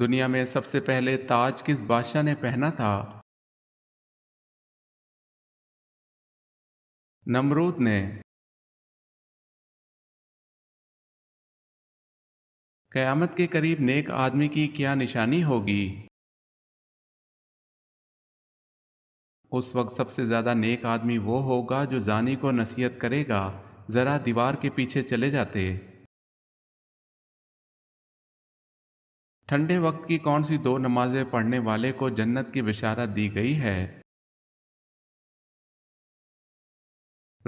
دنیا میں سب سے پہلے تاج کس بادشاہ نے پہنا تھا؟ نمرود نے۔ قیامت کے قریب نیک آدمی کی کیا نشانی ہوگی؟ اس وقت سب سے زیادہ نیک آدمی وہ ہوگا جو زانی کو نصیحت کرے گا، ذرا دیوار کے پیچھے چلے جاتے۔ ٹھنڈے وقت کی کون سی دو نمازیں پڑھنے والے کو جنت کی بشارت دی گئی ہے؟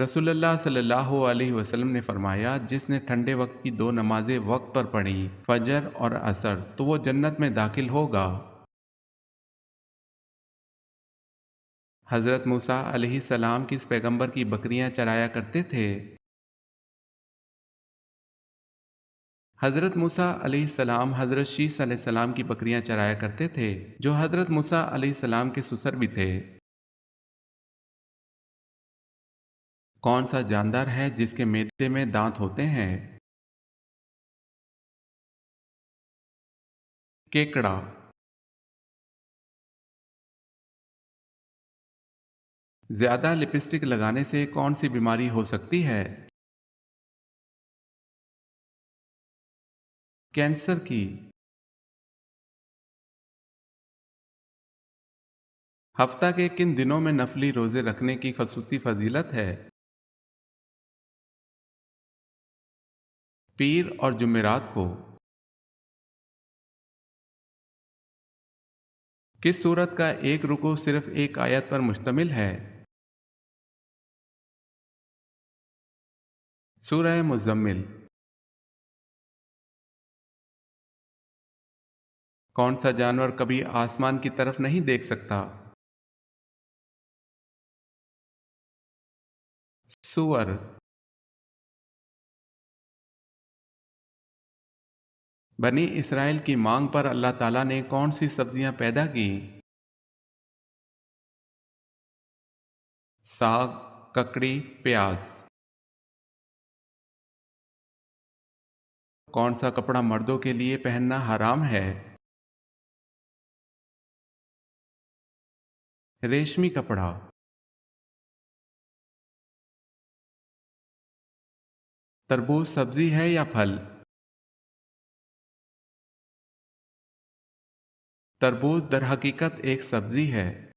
رسول اللہ صلی اللہ علیہ وسلم نے فرمایا، جس نے ٹھنڈے وقت کی دو نمازیں وقت پر پڑھی، فجر اور عصر، تو وہ جنت میں داخل ہوگا۔ حضرت موسیٰ علیہ السلام کس پیغمبر کی بکریاں چرایا کرتے تھے؟ حضرت موسیٰ علیہ السلام حضرت شیس علیہ السلام کی بکریاں چرایا کرتے تھے، جو حضرت موسیٰ علیہ السلام کے سسر بھی تھے۔ کون سا جاندار ہے جس کے معدے میں دانت ہوتے ہیں؟ کیکڑا۔ زیادہ لپسٹک لگانے سے کون سی بیماری ہو سکتی ہے؟ کینسر کی۔ ہفتہ کے کن دنوں میں نفلی روزے رکھنے کی خصوصی فضیلت ہے؟ پیر اور جمعرات کو۔ کس سورت کا ایک رکوع صرف ایک آیت پر مشتمل ہے؟ سورہ مزمل۔ کون سا جانور کبھی آسمان کی طرف نہیں دیکھ سکتا؟ سور۔ بنی اسرائیل کی مانگ پر اللہ تعالیٰ نے کون سی سبزیاں پیدا کی؟ ساگ، ککڑی، پیاز۔ کون سا کپڑا مردوں کے لیے پہننا حرام ہے؟ ریشمی کپڑا۔ تربوز سبزی ہے یا پھل؟ تربوز در حقیقت ایک سبزی ہے۔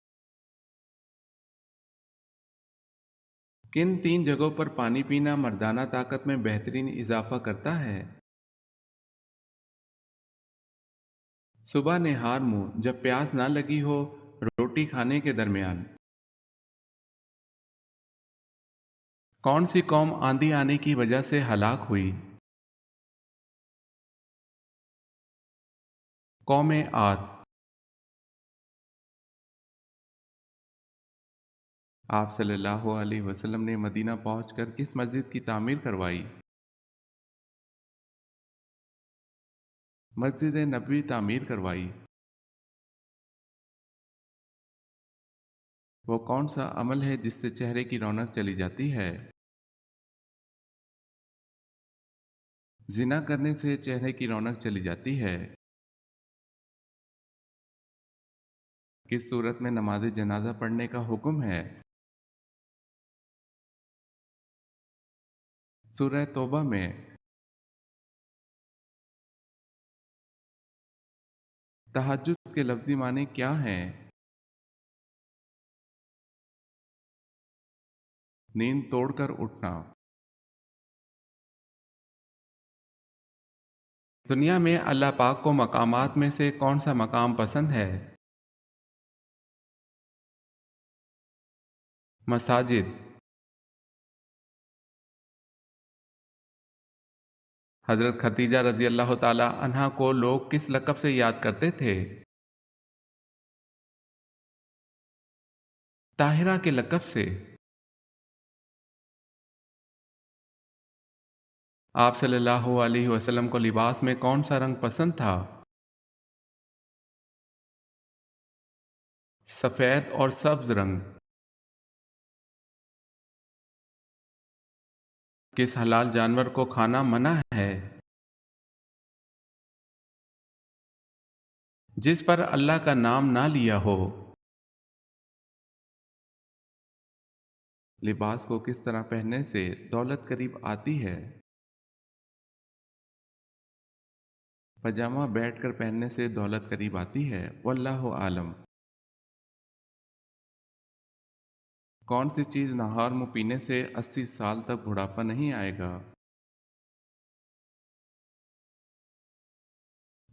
کن تین جگہوں پر پانی پینا مردانہ طاقت میں بہترین اضافہ کرتا ہے؟ صبح نہار منہ، جب پیاس نہ لگی ہو، روٹی کھانے کے درمیان۔ کون سی قوم آندھی آنے کی وجہ سے ہلاک ہوئی؟ قوم عاد۔ آپ صلی اللہ علیہ وسلم نے مدینہ پہنچ کر کس مسجد کی تعمیر کروائی؟ مسجد نبوی تعمیر کروائی۔ وہ کون سا عمل ہے جس سے چہرے کی رونق چلی جاتی ہے؟ زنا کرنے سے چہرے کی رونق چلی جاتی ہے۔ کس صورت میں نماز جنازہ پڑھنے کا حکم ہے؟ سورہ توبہ میں۔ تہجد کے لفظی معنی کیا ہیں؟ نیند توڑ کر اٹھنا۔ دنیا میں اللہ پاک کو مقامات میں سے کون سا مقام پسند ہے؟ مساجد۔ حضرت خدیجہ رضی اللہ تعالی عنہا کو لوگ کس لقب سے یاد کرتے تھے؟ طاہرہ کے لقب سے۔ آپ صلی اللہ علیہ وسلم کو لباس میں کون سا رنگ پسند تھا؟ سفید اور سبز رنگ۔ کس حلال جانور کو کھانا منع ہے؟ جس پر اللہ کا نام نہ لیا ہو۔ لباس کو کس طرح پہننے سے دولت قریب آتی ہے؟ پاجامہ بیٹھ کر پہننے سے دولت قریب آتی ہے، واللہ عالم۔ کون سی چیز نہار منہ پینے سے 80 سال تک بڑھاپا نہیں آئے گا؟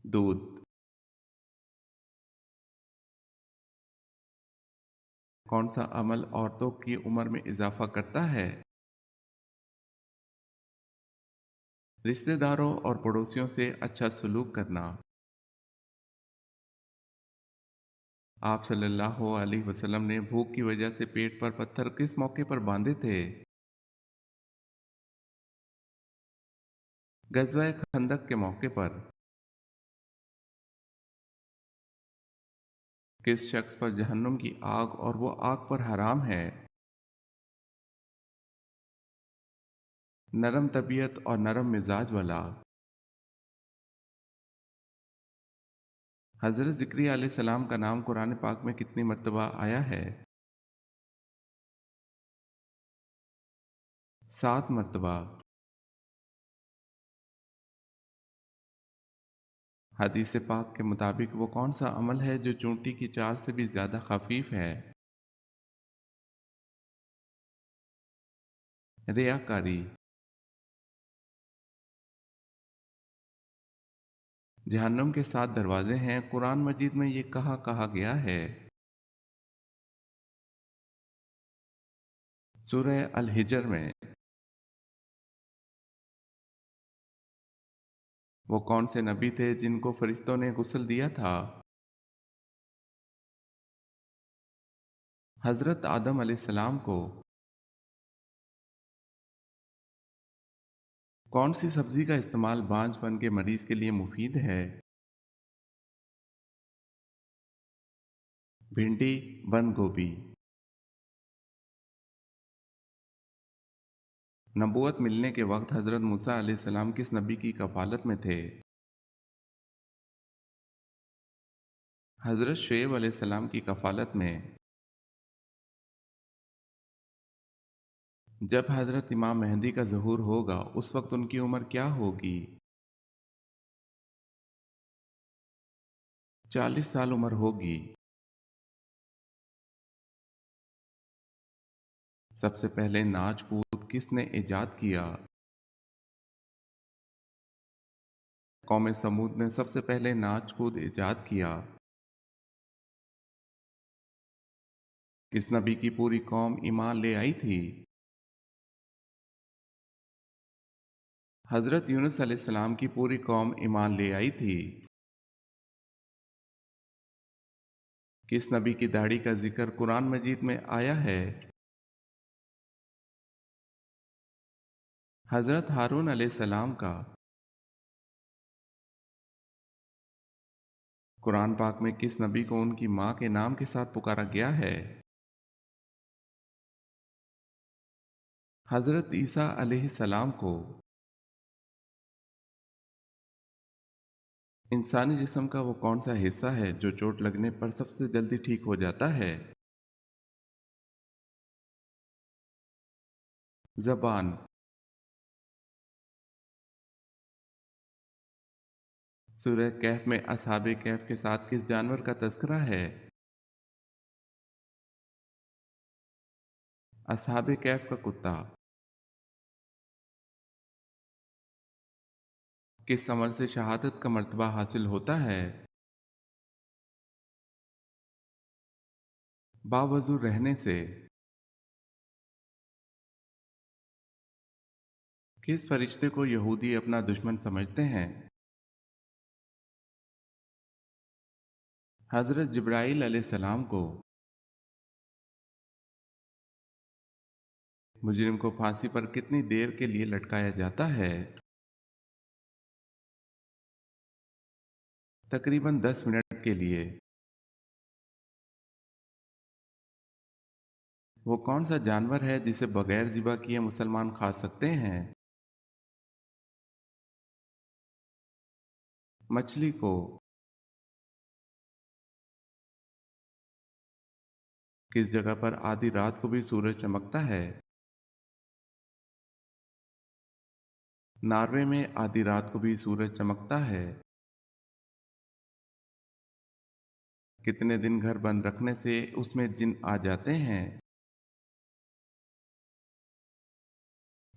دودھ۔ کون سا عمل عورتوں کی عمر میں اضافہ کرتا ہے؟ رشتہ داروں اور پڑوسیوں سے اچھا سلوک کرنا۔ آپ صلی اللہ علیہ وسلم نے بھوک کی وجہ سے پیٹ پر پتھر کس موقع پر باندھے تھے؟ غزوہ خندق کے موقع پر۔ کس شخص پر جہنم کی آگ اور وہ آگ پر حرام ہے؟ نرم طبیعت اور نرم مزاج والا۔ حضرت زکریا علیہ السلام کا نام قرآن پاک میں کتنی مرتبہ آیا ہے؟ 7 مرتبہ۔ حدیث پاک کے مطابق وہ کون سا عمل ہے جو چونٹی کی چال سے بھی زیادہ خفیف ہے؟ ریاکاری۔ جہنم کے 7 دروازے ہیں، قرآن مجید میں یہ کہا گیا ہے؟ سورہ الحجر میں۔ وہ کون سے نبی تھے جن کو فرشتوں نے غسل دیا تھا؟ حضرت آدم علیہ السلام کو۔ کون سی سبزی کا استعمال بانجھ پن کے مریض کے لیے مفید ہے؟ بھنڈی، بند گوبھی۔ نبوت ملنے کے وقت حضرت موسیٰ علیہ السلام کس نبی کی کفالت میں تھے؟ حضرت شعیب علیہ السلام کی کفالت میں۔ جب حضرت امام مہدی کا ظہور ہوگا اس وقت ان کی عمر کیا ہوگی؟ 40 سال عمر ہوگی۔ سب سے پہلے ناچ کود کس نے ایجاد کیا؟ قوم سمود نے سب سے پہلے ناچ کود ایجاد کیا۔ کس نبی کی پوری قوم ایمان لے آئی تھی؟ حضرت یونس علیہ السلام کی پوری قوم ایمان لے آئی تھی۔ کس نبی کی داڑھی کا ذکر قرآن مجید میں آیا ہے؟ حضرت ہارون علیہ السلام کا۔ قرآن پاک میں کس نبی کو ان کی ماں کے نام کے ساتھ پکارا گیا ہے؟ حضرت عیسیٰ علیہ السلام کو۔ انسانی جسم کا وہ کون سا حصہ ہے جو چوٹ لگنے پر سب سے جلدی ٹھیک ہو جاتا ہے؟ زبان۔ سورہ کہف میں اصحاب کہف کے ساتھ کس جانور کا تذکرہ ہے؟ اصحاب کہف کا کتا۔ کس عمل سے شہادت کا مرتبہ حاصل ہوتا ہے؟ باوضو رہنے سے۔ کس فرشتے کو یہودی اپنا دشمن سمجھتے ہیں؟ حضرت جبرائیل علیہ السلام کو۔ مجرم کو پھانسی پر کتنی دیر کے لیے لٹکایا جاتا ہے؟ تقریباً 10 منٹ کے لیے۔ وہ کون سا جانور ہے جسے بغیر ذبح کیے مسلمان کھا سکتے ہیں؟ مچھلی کو۔ کس جگہ پر آدھی رات کو بھی سورج چمکتا ہے؟ ناروے میں آدھی رات کو بھی سورج چمکتا ہے۔ کتنے دن گھر بند رکھنے سے اس میں جن آ جاتے ہیں؟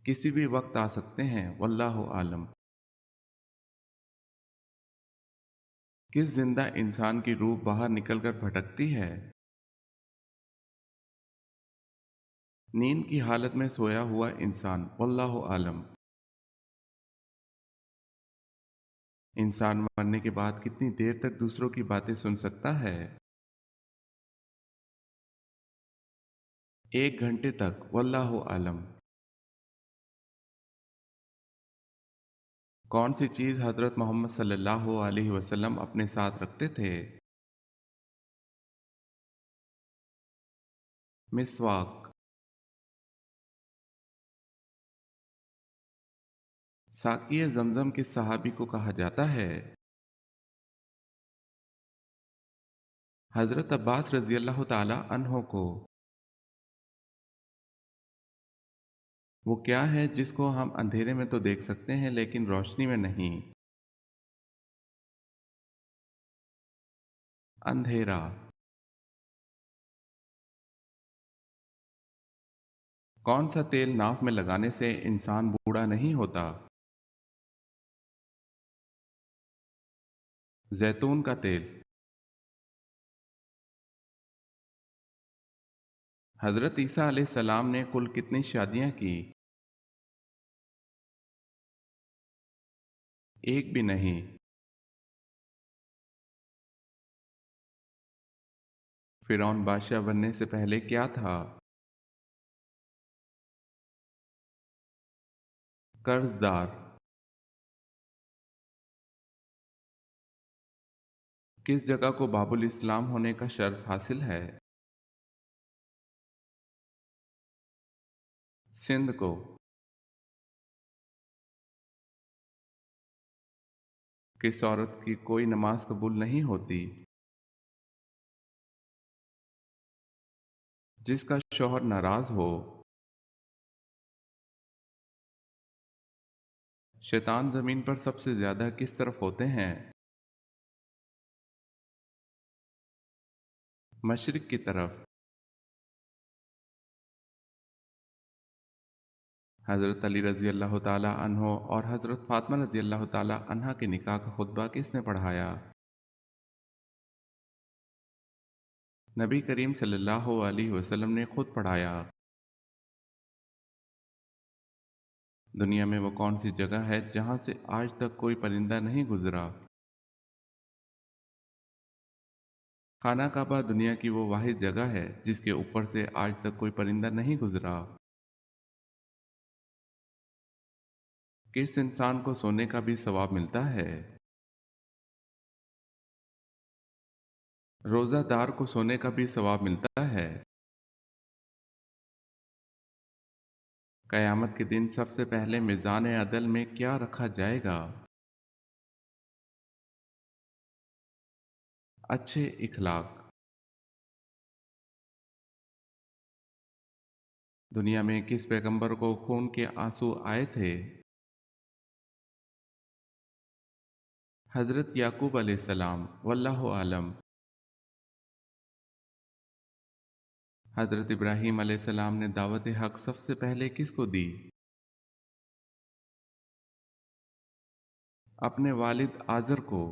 کسی بھی وقت آ سکتے ہیں، واللہ عالم۔ کس زندہ انسان کی روح باہر نکل کر بھٹکتی ہے؟ نیند کی حالت میں سویا ہوا انسان، واللہ عالم۔ انسان مرنے کے بعد کتنی دیر تک دوسروں کی باتیں سن سکتا ہے؟ 1 گھنٹے تک، واللہ عالم۔ کون سی چیز حضرت محمد صلی اللہ علیہ وسلم اپنے ساتھ رکھتے تھے؟ مسواک۔ ساقی زمزم کس صحابی کو کہا جاتا ہے؟ حضرت عباس رضی اللہ تعالی عنہ کو۔ وہ کیا ہے جس کو ہم اندھیرے میں تو دیکھ سکتے ہیں لیکن روشنی میں نہیں؟ اندھیرا۔ کون سا تیل ناف میں لگانے سے انسان بوڑھا نہیں ہوتا؟ زیتون کا تیل۔ حضرت عیسیٰ علیہ السلام نے کل کتنی شادیاں کی؟ ایک بھی نہیں۔ فرعون بادشاہ بننے سے پہلے کیا تھا؟ قرض دار۔ کس جگہ کو باب الاسلام ہونے کا شرف حاصل ہے؟ سندھ کو۔ کس عورت کی کوئی نماز قبول نہیں ہوتی؟ جس کا شوہر ناراض ہو۔ شیطان زمین پر سب سے زیادہ کس طرف ہوتے ہیں؟ مشرق کی طرف۔ حضرت علی رضی اللہ تعالی عنہ اور حضرت فاطمہ رضی اللہ تعالی عنہ کے نکاح کا خطبہ کس نے پڑھایا؟ نبی کریم صلی اللہ علیہ وسلم نے خود پڑھایا۔ دنیا میں وہ کون سی جگہ ہے جہاں سے آج تک کوئی پرندہ نہیں گزرا؟ خانہ کعبہ دنیا کی وہ واحد جگہ ہے جس کے اوپر سے آج تک کوئی پرندہ نہیں گزرا۔ کس انسان کو سونے کا بھی ثواب ملتا ہے؟ روزہ دار کو سونے کا بھی ثواب ملتا ہے۔ قیامت کے دن سب سے پہلے میزان عدل میں کیا رکھا جائے گا؟ اچھے اخلاق۔ دنیا میں کس پیغمبر کو خون کے آنسو آئے تھے؟ حضرت یعقوب علیہ السلام، واللہ عالم۔ حضرت ابراہیم علیہ السلام نے دعوت حق سب سے پہلے کس کو دی؟ اپنے والد آزر کو۔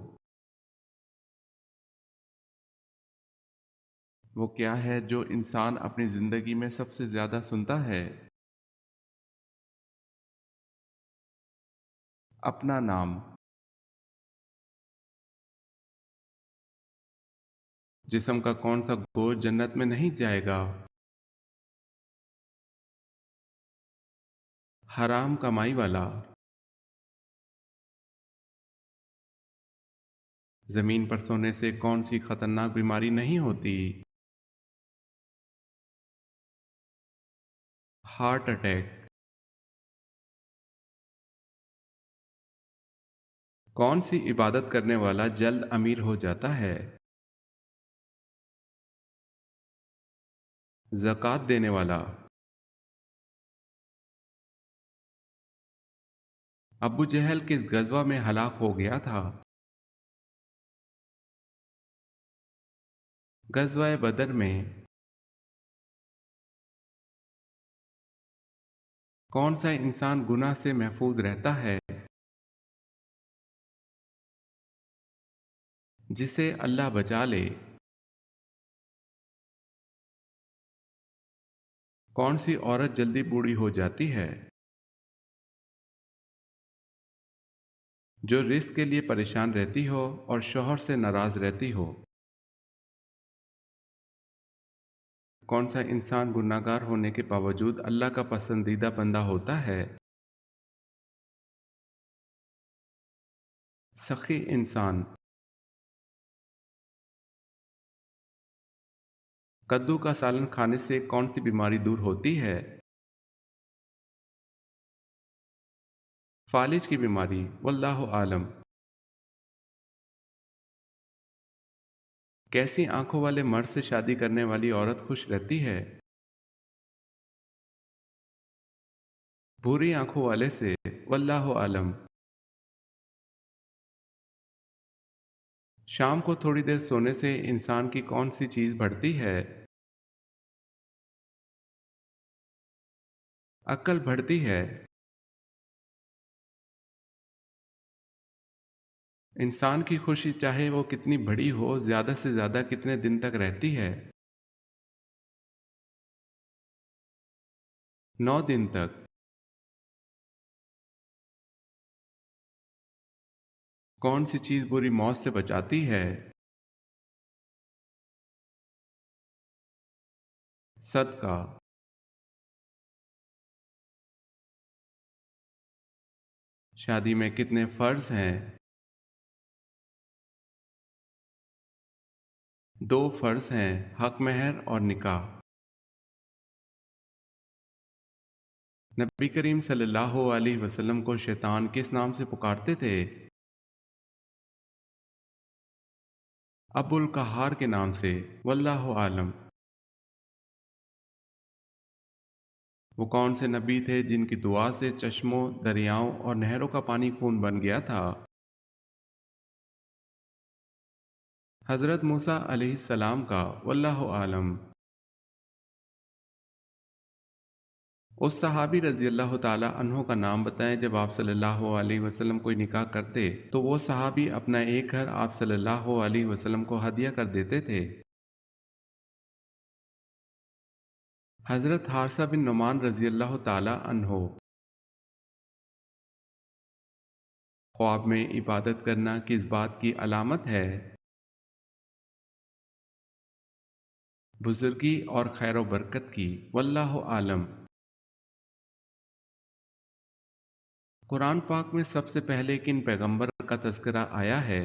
وہ کیا ہے جو انسان اپنی زندگی میں سب سے زیادہ سنتا ہے؟ اپنا نام۔ جسم کا کون سا گوشت جنت میں نہیں جائے گا؟ حرام کمائی والا۔ زمین پر سونے سے کون سی خطرناک بیماری نہیں ہوتی؟ Heart attack. کون سی عبادت کرنے والا جلد امیر ہو جاتا ہے؟ زکوٰۃ دینے والا۔ ابو جہل کس غزوہ میں ہلاک ہو گیا تھا؟ غزوہ بدر میں۔ کون سا انسان گناہ سے محفوظ رہتا ہے؟ جسے اللہ بچا لے۔ کون سی عورت جلدی بوڑھی ہو جاتی ہے؟ جو رزق کے لیے پریشان رہتی ہو اور شوہر سے ناراض رہتی ہو۔ کون سا انسان گناہ گار ہونے کے باوجود اللہ کا پسندیدہ بندہ ہوتا ہے؟ سخی انسان۔ کدو کا سالن کھانے سے کون سی بیماری دور ہوتی ہے؟ فالج کی بیماری، واللہ عالم۔ کیسی آنکھوں والے مرد سے شادی کرنے والی عورت خوش رہتی ہے؟ بھوری آنکھوں والے سے، واللہ عالم۔ شام کو تھوڑی دیر سونے سے انسان کی کون سی چیز بڑھتی ہے؟ عقل بڑھتی ہے۔ انسان کی خوشی چاہے وہ کتنی بڑی ہو، زیادہ سے زیادہ کتنے دن تک رہتی ہے؟ 9 دن تک۔ کون سی چیز بری موت سے بچاتی ہے؟ صدقہ۔ شادی میں کتنے فرض ہیں؟ 2 فرض ہیں، حق مہر اور نکاح۔ نبی کریم صلی اللہ علیہ وسلم کو شیطان کس نام سے پکارتے تھے؟ ابو القہار کے نام سے، واللہ عالم۔ وہ کون سے نبی تھے جن کی دعا سے چشموں، دریاؤں اور نہروں کا پانی خون بن گیا تھا؟ حضرت موسیٰ علیہ السلام کا، واللہ عالم۔ اس صحابی رضی اللہ تعالی عنہ کا نام بتائیں جب آپ صلی اللہ علیہ وسلم کوئی نکاح کرتے تو وہ صحابی اپنا ایک گھر آپ صلی اللہ علیہ وسلم کو ہدیہ کر دیتے تھے۔ حضرت حارثہ بن نعمان رضی اللہ تعالی عنہ۔ خواب میں عبادت کرنا کس بات کی علامت ہے؟ بزرگی اور خیر و برکت کی، واللہ عالم۔ قرآن پاک میں سب سے پہلے کن پیغمبر کا تذکرہ آیا ہے؟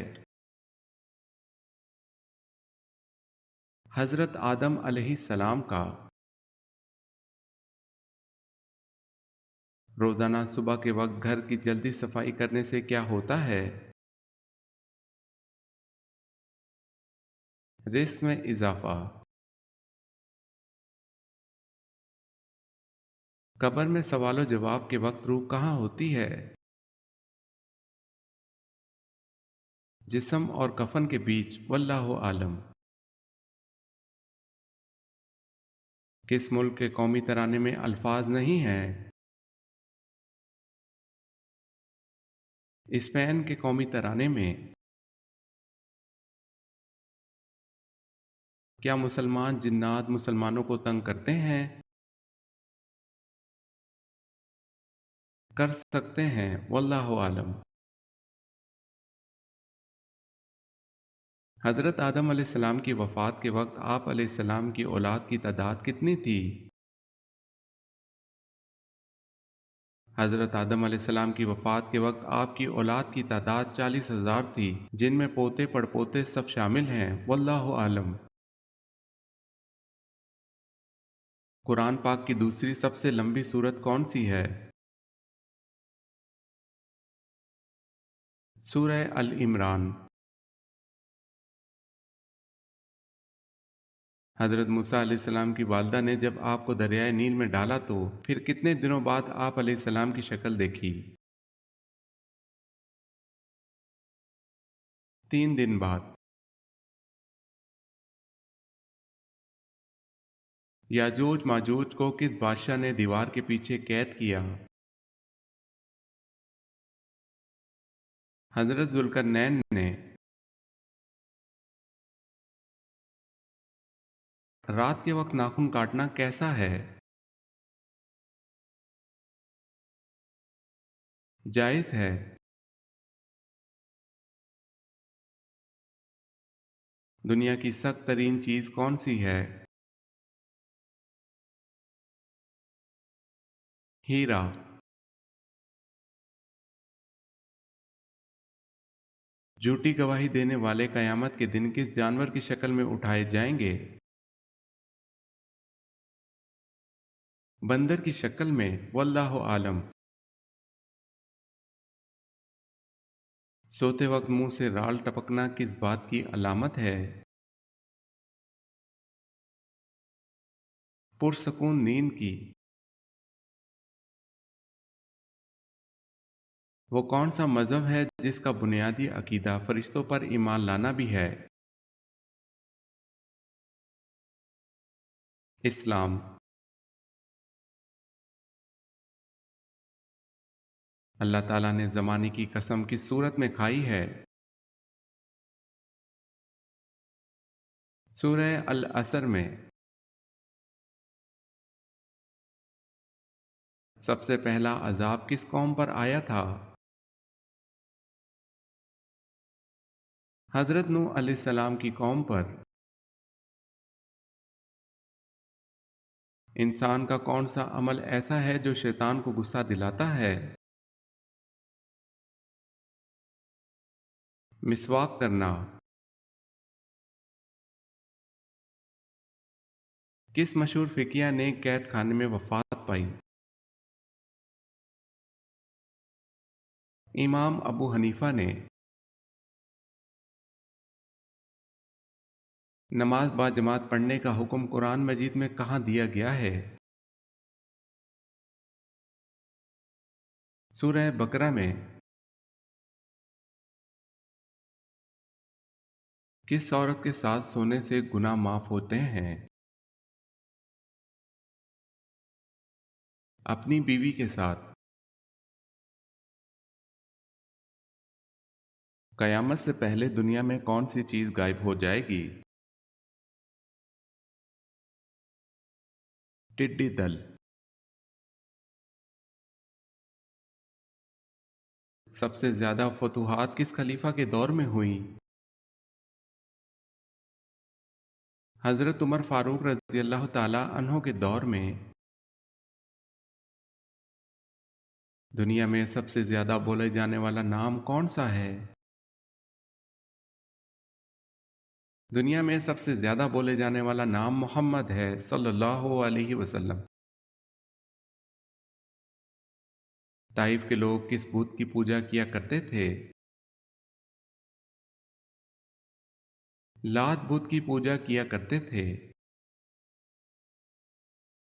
حضرت آدم علیہ السلام کا۔ روزانہ صبح کے وقت گھر کی جلدی صفائی کرنے سے کیا ہوتا ہے؟ رزق میں اضافہ۔ قبر میں سوال و جواب کے وقت روح کہاں ہوتی ہے؟ جسم اور کفن کے بیچ، واللہ عالم۔ کس ملک کے قومی ترانے میں الفاظ نہیں ہیں؟ اسپین کے قومی ترانے میں۔ کیا مسلمان جنات مسلمانوں کو تنگ کرتے ہیں؟ کر سکتے ہیں، واللہ عالم۔ حضرت آدم علیہ السلام کی وفات کے وقت آپ علیہ السلام کی اولاد کی تعداد کتنی تھی؟ حضرت آدم علیہ السلام کی وفات کے وقت آپ کی اولاد کی تعداد 40,000 تھی، جن میں پوتے پڑپوتے سب شامل ہیں، واللہ عالم۔ قرآن پاک کی دوسری سب سے لمبی سورت کون سی ہے؟ سورہ ال-عمران۔ حضرت موسیٰ علیہ السلام کی والدہ نے جب آپ کو دریائے نیل میں ڈالا تو پھر کتنے دنوں بعد آپ علیہ السلام کی شکل دیکھی؟ 3 دن بعد۔ یاجوج ماجوج کو کس بادشاہ نے دیوار کے پیچھے قید کیا؟ حضرت ذوالقرنین نے۔ رات کے وقت ناخن کاٹنا کیسا ہے؟ جائز ہے۔ دنیا کی سخت ترین چیز کون سی ہے؟ ہیرا۔ جھوٹی گواہی دینے والے قیامت کے دن کس جانور کی شکل میں اٹھائے جائیں گے؟ بندر کی شکل میں، واللہ عالم۔ سوتے وقت منہ سے رال ٹپکنا کس بات کی علامت ہے؟ پرسکون نیند کی۔ وہ کون سا مذہب ہے جس کا بنیادی عقیدہ فرشتوں پر ایمان لانا بھی ہے؟ اسلام۔ اللہ تعالیٰ نے زمانے کی قسم کس صورت میں کھائی ہے؟ سورہ العصر میں۔ سب سے پہلا عذاب کس قوم پر آیا تھا؟ حضرت نوح علیہ السلام کی قوم پر۔ انسان کا کون سا عمل ایسا ہے جو شیطان کو غصہ دلاتا ہے؟ مسواک کرنا۔ کس مشہور فقیہ نے قید خانے میں وفات پائی؟ امام ابو حنیفہ نے۔ نماز با جماعت پڑھنے کا حکم قرآن مجید میں کہاں دیا گیا ہے؟ سورہ بقرہ میں۔ کس عورت کے ساتھ سونے سے گناہ معاف ہوتے ہیں؟ اپنی بیوی کے ساتھ۔ قیامت سے پہلے دنیا میں کون سی چیز غائب ہو جائے گی؟ ٹڈی دل۔ سب سے زیادہ فتوحات کس خلیفہ کے دور میں ہوئیں؟ حضرت عمر فاروق رضی اللہ تعالی عنہ کے دور میں۔ دنیا میں سب سے زیادہ بولے جانے والا نام کون سا ہے؟ دنیا میں سب سے زیادہ بولے جانے والا نام محمد ہے صلی اللہ علیہ وسلم۔ طائف کے لوگ کس بت کی پوجا کیا کرتے تھے؟ لات بت کی پوجا کیا کرتے تھے۔